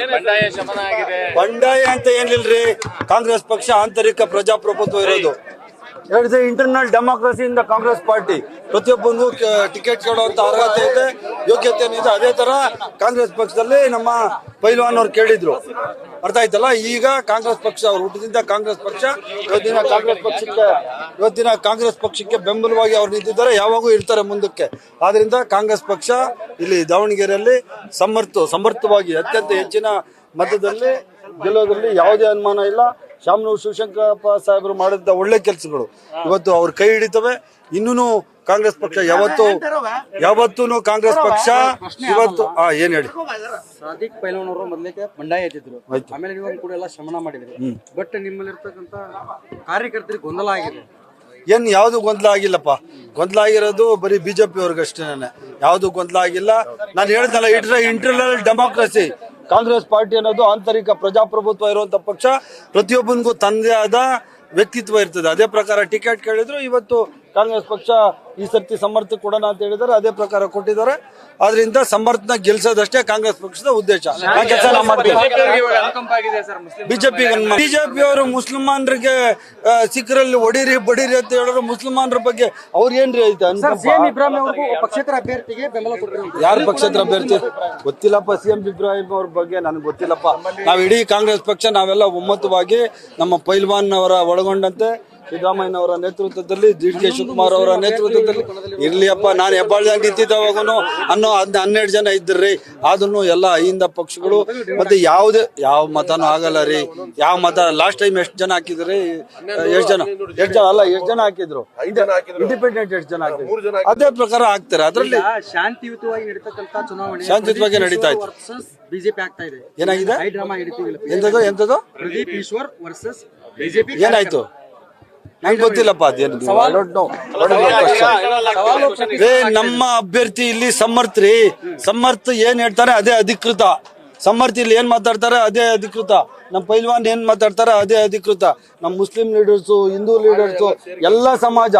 ಬಂಡಾಯ ಶಮನ ಆಗಿದೆ. ಬಂಡಾಯ ಅಂತ ಏನಿಲ್ರಿ, ಕಾಂಗ್ರೆಸ್ ಪಕ್ಷ ಆಂತರಿಕ ಪ್ರಜಾಪ್ರಭುತ್ವ ಇರೋದು. ಇಂಟರ್ನಲ್ ಡೆಮಾಕ್ರಸಿಯಿಂದ ಕಾಂಗ್ರೆಸ್ ಪಾರ್ಟಿ ಪ್ರತಿಯೊಬ್ಬನಿಗೂ ಟಿಕೆಟ್ ಕೇಳುವಂತ ಅರ್ಹತೆ ಇದೆ, ಯೋಗ್ಯತೆ ಇದೆ. ಅದೇ ತರ ಕಾಂಗ್ರೆಸ್ ಪಕ್ಷದಲ್ಲಿ ನಮ್ಮ ಪೈಲ್ವಾನ್ ಅವ್ರು ಕೇಳಿದ್ರು, ಅರ್ಥ ಆಯ್ತಲ್ಲ. ಈಗ ಕಾಂಗ್ರೆಸ್ ಪಕ್ಷ ಅವ್ರು ಹುಟ್ಟಿದಿಂದ ಕಾಂಗ್ರೆಸ್ ಪಕ್ಷ ಇವತ್ತಿನ ಕಾಂಗ್ರೆಸ್ ಪಕ್ಷಕ್ಕೆ ಬೆಂಬಲವಾಗಿ ಅವ್ರು ನಿಂತಿದ್ದಾರೆ, ಯಾವಾಗೂ ಇರ್ತಾರೆ ಮುಂದಕ್ಕೆ. ಆದ್ರಿಂದ ಕಾಂಗ್ರೆಸ್ ಪಕ್ಷ ಇಲ್ಲಿ ದಾವಣಗೆರೆಯಲ್ಲಿ ಸಮರ್ಥವಾಗಿ ಅತ್ಯಂತ ಹೆಚ್ಚಿನ ಮತದಲ್ಲಿ ಗೆಲ್ಲೋದ್ರಲ್ಲಿ ಯಾವುದೇ ಅನುಮಾನ ಇಲ್ಲ. ಶಾಮನೂರು ಶಿವಶಂಕರಪ್ಪ ಸಾಹೇಬರು ಮಾಡಿದ ಒಳ್ಳೆ ಕೆಲಸಗಳು ಇವತ್ತು ಅವ್ರ ಕೈ ಹಿಡಿತವೆ. ಇನ್ನೂ ಕಾಂಗ್ರೆಸ್ ಪಕ್ಷ ಯಾವತ್ತೂ ಕಾಂಗ್ರೆಸ್ ಪಕ್ಷ ಇವತ್ತು ಏನ್ ಹೇಳಿ, ಸಾದಿಕ್ ಪೈಲ್ವಾನ್ ಅವರು ಮೊದಲಿಗೆ ಬಂಡಾಯ ಎತ್ತಿದ್ರು, ಆಮೇಲೆ ನೀವು ಕೂಡ ಎಲ್ಲ ಶಮನ ಮಾಡಿದ್ರಿ. ಬಟ್ ನಿಮ್ಮಲ್ಲಿರ್ತಕ್ಕಂಥ ಕಾರ್ಯಕರ್ತರಿಗೆ ಗೊಂದಲ ಆಗಿದೆ. ಏನ್ ಯಾವ್ದು ಗೊಂದಲ ಆಗಿಲ್ಲಪ್ಪ. ಗೊಂದಲ ಆಗಿರೋದು ಬರೀ ಬಿಜೆಪಿ ಅವ್ರಿಗಷ್ಟೇನೆ, ಯಾವ್ದು ಗೊಂದಲ ಆಗಿಲ್ಲ. ನಾನು ಹೇಳ್ದಲ್ಲ, ಇಂಟರ್ನಲ್ ಡೆಮಾಕ್ರಸಿ. ಕಾಂಗ್ರೆಸ್ ಪಾರ್ಟಿ ಅನ್ನೋದು ಆಂತರಿಕ ಪ್ರಜಾಪ್ರಭುತ್ವ ಇರುವಂತ ಪಕ್ಷ. ಪ್ರತಿಯೊಬ್ಬನಿಗೂ ತನ್ನದೇ ಆದ ವ್ಯಕ್ತಿತ್ವ ಇರ್ತದೆ. ಅದೇ ಪ್ರಕಾರ ಟಿಕೆಟ್ ಕೇಳಿದ್ರು. ಇವತ್ತು ಕಾಂಗ್ರೆಸ್ ಪಕ್ಷ ಈ ಸರ್ತಿ ಸಮರ್ಥ ಕೊಡೋಣ ಅಂತ ಹೇಳಿದ್ದಾರೆ, ಅದೇ ಪ್ರಕಾರ ಕೊಟ್ಟಿದ್ದಾರೆ. ಆದ್ರಿಂದ ಸಮರ್ಥನ ಗೆಲ್ಸೋದಷ್ಟೇ ಕಾಂಗ್ರೆಸ್ ಪಕ್ಷದ ಉದ್ದೇಶ. ಬಿಜೆಪಿ ಅವರು ಮುಸಲ್ಮಾನರಿಗೆ ಸಿಖ್ರಲ್ಲಿ ಹೊಡೀರಿ ಬಡೀರಿ ಅಂತ ಹೇಳಿದ್ರು. ಮುಸಲ್ಮಾನರ ಬಗ್ಗೆ ಅವ್ರ ಏನ್ರಿ ಐತೆ? ಯಾರು ಪಕ್ಷೇತರ ಅಭ್ಯರ್ಥಿ ಗೊತ್ತಿಲ್ಲಪ್ಪ. ಸಿಎಂ ಇಬ್ರಾಹಿಂ ಅವ್ರ ಬಗ್ಗೆ ನನಗೆ ಗೊತ್ತಿಲ್ಲಪ್ಪ. ನಾವ್ ಇಡೀ ಕಾಂಗ್ರೆಸ್ ಪಕ್ಷ ನಾವೆಲ್ಲ ಒಮ್ಮತವಾಗಿ ನಮ್ಮ ಪೈಲ್ವಾನ್ ಅವರ ಒಳಗೊಂಡಂತೆ ಸಿದ್ದರಾಮಯ್ಯನವರ ನೇತೃತ್ವದಲ್ಲಿ, ಡಿ.ಕೆ. ಶಿವಕುಮಾರ್ ಅವರ ನೇತೃತ್ವದಲ್ಲಿ ಇರ್ಲಿಯಪ್ಪ. ನಾನು ಹೆಬ್ಬಾಳ್ದಾಗ ನಿಂತಿದ್ದವಾಗ 12 ಜನ ಇದ್ರಿ. ಆದ್ರೂ ಎಲ್ಲ ಐಂದ ಪಕ್ಷಗಳು ಮತ್ತೆ ಯಾವ ಮತನೂ ಆಗಲ್ಲ ರೀ. ಯಾವ ಮತ ಲಾಸ್ಟ್ ಟೈಮ್ ಎಷ್ಟು ಜನ ಹಾಕಿದ್ರಿ? ಎಷ್ಟು ಜನ ಹಾಕಿದ್ರು? ಇಂಡಿಪೆಂಡೆಂಟ್ ಎಷ್ಟು ಜನ ಹಾಕಿದ್ರು? ಅದೇ ಪ್ರಕಾರ ಹಾಕ್ತಾರೆ. ಅದರಲ್ಲಿ ಶಾಂತಿಯುತವಾಗಿ ನಡೀತಕ್ಕಂತ ಚುನಾವಣೆ ಶಾಂತಿಯುತವಾಗಿ ನಡೀತಾ ಇತ್ತು. ಬಿಜೆಪಿ ಆಗ್ತಾ ಇದೆ. ಏನಾಗಿದೆ? ಎಂತದು ಪ್ರದೀಪ್ ಈಶ್ವರ್ ವರ್ಸಸ್ ಬಿಜೆಪಿ ಏನಾಯ್ತು? ನಂಗೆ ಗೊತ್ತಿಲ್ಲಪ್ಪ ಅದೇನು. ನಮ್ಮ ಅಭ್ಯರ್ಥಿ ಇಲ್ಲಿ ಸಮರ್ಥ ಏನ್ ಹೇಳ್ತಾರೆ ಅದೇ ಅಧಿಕೃತ. ಸಮರ್ಥ ಇಲ್ಲಿ ಏನ್ ಮಾತಾಡ್ತಾರೆ ಅದೇ ಅಧಿಕೃತ. ನಮ್ಮ ಪೈಲ್ವಾನ್ ಏನ್ ಮಾತಾಡ್ತಾರೆ ಅದೇ ಅಧಿಕೃತ. ನಮ್ಮ ಮುಸ್ಲಿಂ ಲೀಡರ್ಸು, ಹಿಂದೂ ಲೀಡರ್ಸು, ಎಲ್ಲ ಸಮಾಜ,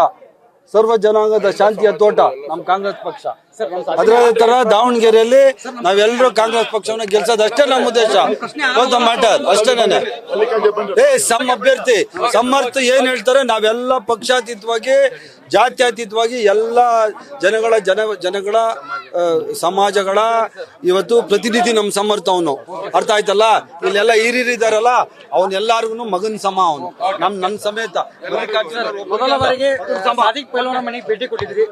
ಸರ್ವ ಜನಾಂಗದ ಶಾಂತಿಯ ತೋಟ ನಮ್ಮ ಕಾಂಗ್ರೆಸ್ ಪಕ್ಷ. ಅದ್ರ ತರ ದಾವಣಗೆರೆಯಲ್ಲಿ ನಾವೆಲ್ಲರೂ ಕಾಂಗ್ರೆಸ್ ಪಕ್ಷವನ್ನ ಗೆಲ್ಸೋದಷ್ಟೇ ನಮ್ಮ ಉದ್ದೇಶ. ಅಷ್ಟೇನೆ. ಅಭ್ಯರ್ಥಿ ಸಮರ್ಥ ಏನ್ ಹೇಳ್ತಾರೆ ನಾವೆಲ್ಲ ಪಕ್ಷಾತೀತವಾಗಿ, ಜಾತ್ಯತೀತವಾಗಿ ಎಲ್ಲ ಜನಗಳ ಸಮಾಜಗಳ ಇವತ್ತು ಪ್ರತಿನಿಧಿ ನಮ್ಮ ಸಮರ್ಥ. ಅವನು ಅರ್ಥ ಆಯ್ತಲ್ಲ. ಇಲ್ಲೆಲ್ಲ ಹಿರಿಯರಿದಾರಲ್ಲ, ಅವನೆಲ್ಲಾರ್ಗು ಮಗನ್ ಸಮ. ಅವನು ನನ್ನ ಸಮೇತ ಮೊದಲ ಬಾರಿಗೆ ಸಾದಿಕ್ ಪೈಲ್ವಾನ್ ಮನೆಗೆ ಭೇಟಿ ಕೊಟ್ಟಿದ್ರಿ.